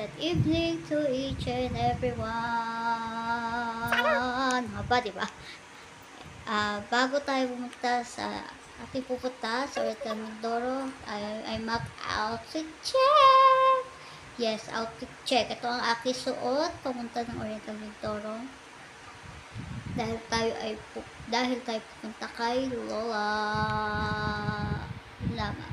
Good evening to each and everyone. Haba, di ba? Bago tayo pumunta sa ating pupunta sa Oriental Mindoro, I map out to check. Yes, out to check. Ito ang aking suot pumunta ng Oriental Mindoro. Dahil tayo pupunta kay Lola Lama.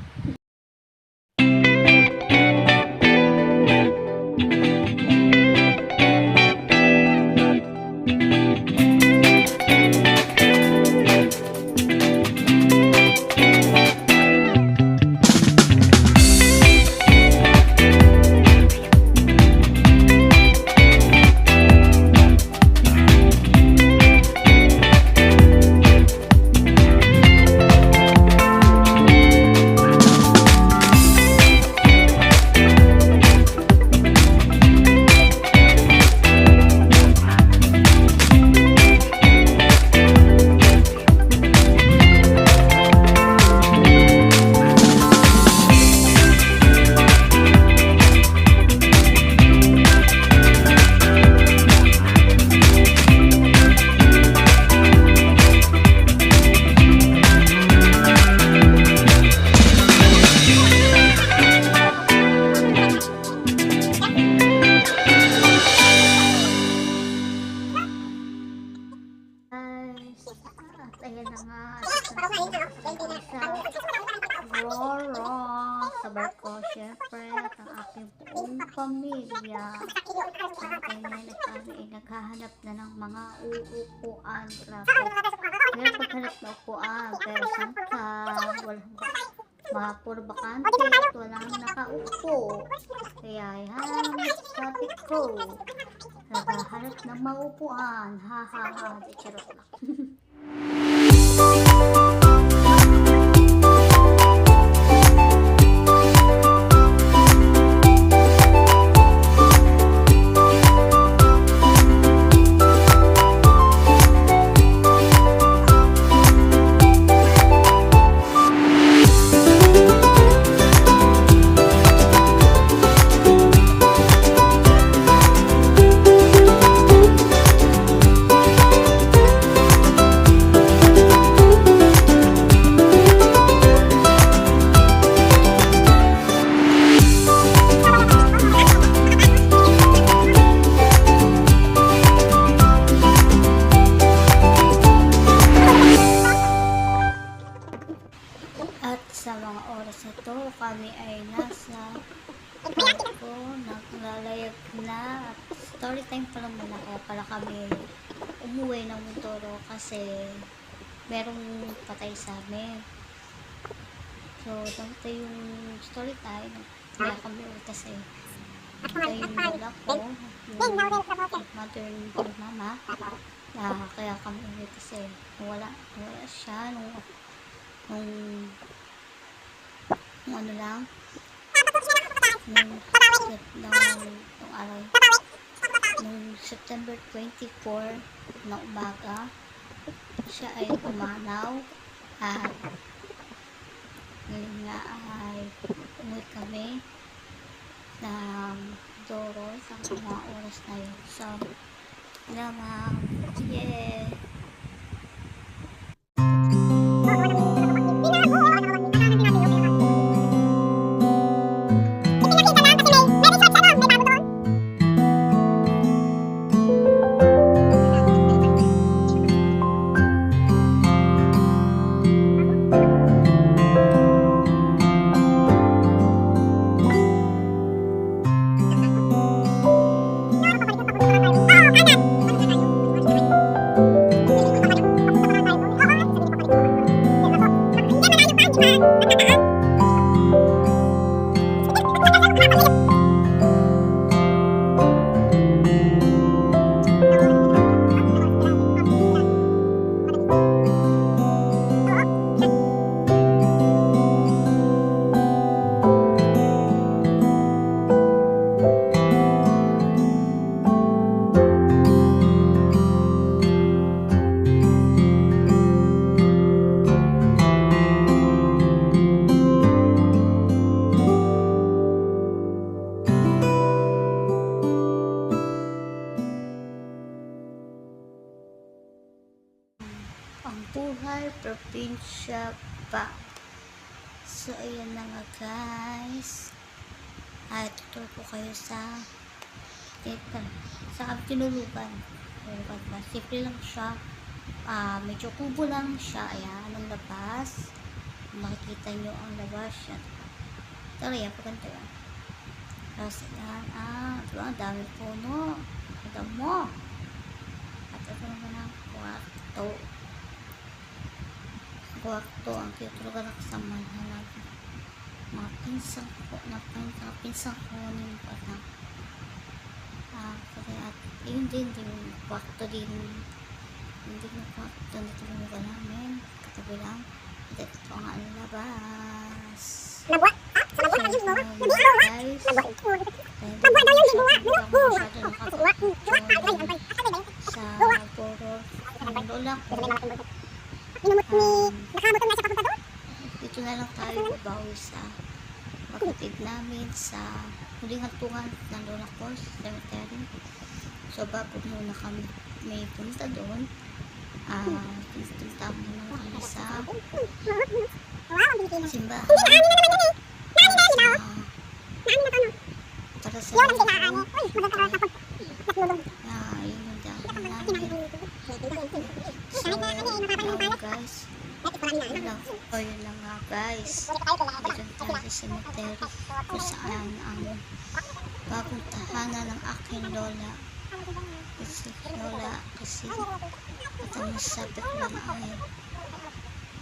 Ayan na nga, sa barko, syempre, at ang aking buong pamilya. At ngayon kami ay naghahanap na ng mga uupuan. Grabe. Ngayon paghanap na upuan, pero saan ka? Mga puro bakante at walang nakaupo. Kaya yan, sabi ko, naghahanap ng maupuan. Ha ha ha, di charot lang. Sa mga oras na to, kami ay nasa barko, naglalayag na at story time pa lang muna, kaya pala kami umuwi ng Mindoro kasi merong patay sa amin. So, ito yung story time, kaya kami uwi kasi ito yung lola ko, yung mother ng mama, kaya kami uwi kasi wala siya nung ano lang nung September 24 na umaga siya ay pumanaw at ngayon nga ay umuwi kami ng Mindoro sa mga oras na yun. So, lamang, yeah. probinsya pa. So, ayan na nga guys. Tuturo ko kayo sa tinulugan. Simple lang siya. Medyo kubo lang siya. Ayan, ang labas. Makikita nyo ang labas siya. Tara, yan, pagkanta yan. Tapos, ayan, diba, ang dami puno. Ito mo. At ito naman ang kwarto. Ang cute talaga na kasamahan natin. Mga pinsang ko nyung pata. At yun din, yung kwarto din. Hindi yung kwarto na tinulugan namin. Katabi lang. At ito nga ang labas. So, guys. Sa puro ang lola ko. Dito na lang tayo babawi sa kapatid namin sa huling hantungan ng lola ko sa cemetery. So bago muna kami may punta doon, punta muna kami sa simbahan para sa lola ko. Yun yung dahil namin. So, guys, yun lang nga guys. Dito tayo sa cemetery kung saan ang bagong tahanan ng aking lola. Kasi ito masabit lang ay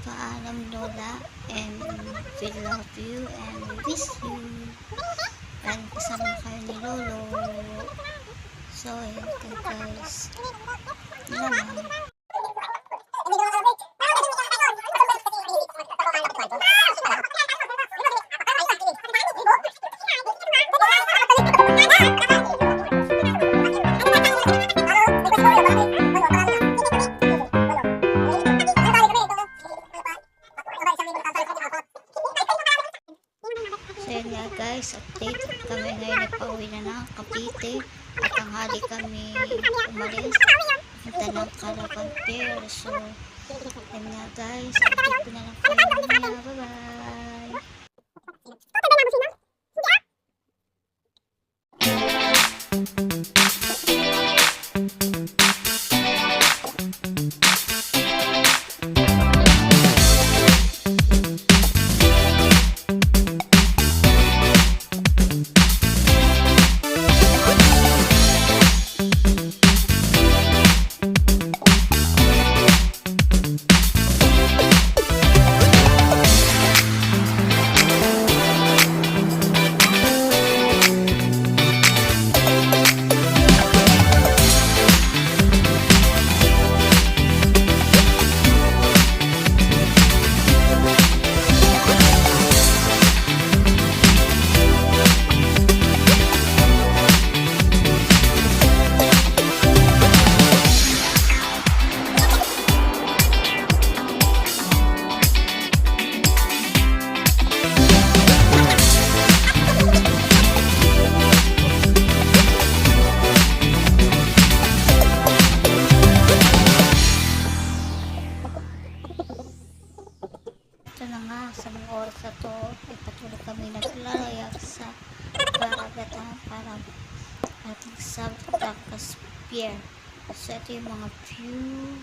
paalam lola, and we love you and we miss you. And kasama kayo ni lolo. So, ayan guys. Yun lang. So yun nga guys, update kami ngayon ay pauwi na ng Cavite at tanghali kami umalis punta ng Calapan Pier. So yun nga guys, update ko na lang kayo mamaya. Bye bye. Sa mga oras na to, patuloy kami naglalayag sa karagatan para ating Sabtakas Pier. So ito yung mga view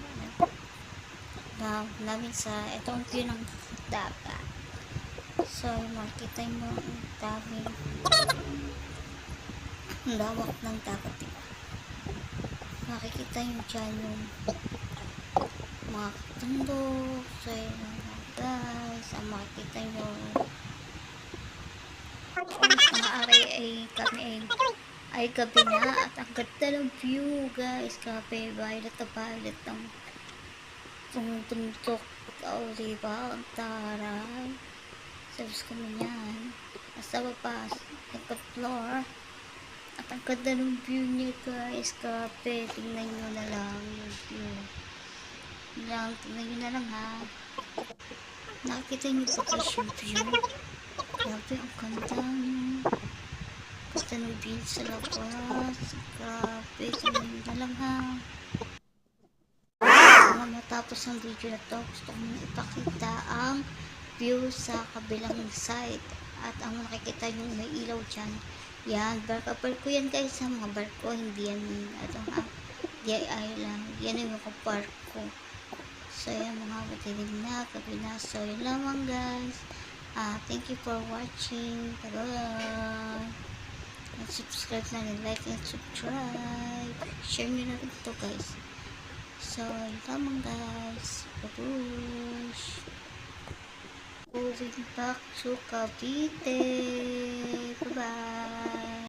na namin sa itong view ng dagat. So makikita mo ang daming lawak ng dagat, diba? Makikita nyo dyan yung mga katundok. So yun guys, makikita nyo mga aray ay gabi na at ang ganda ng view guys. Grabe, violet na violet ng tumutuntok. Diba? Ang taray. Service ko mo yan. Nasa baba, second floor. At ang ganda ng view niya guys. Grabe, tingnan nyo na lang yung view. Tingnan nyo na lang ha. Nakikita niyo ba guys yung view? Grabe, ang ganda niyo. Ganda ng view sa labas. Grabe, tingnan niyo na lang ha. Salamat pagkatapos ng video na to, gusto kong ipakita ang view sa kabilang side. At ang makikita nyo may ilaw dyan. Yan, barko yan guys, sa mga barko, hindi yan, DIY lang. Yan yung mga barko. So, yan mga matilig na gabi na. So, yun lamang guys. Thank you for watching. Bye-bye. And subscribe na rin, like and subscribe. Share nyo na rin ito guys. So, yun lamang guys. Babush. Moving back to Cavite. Bye-bye.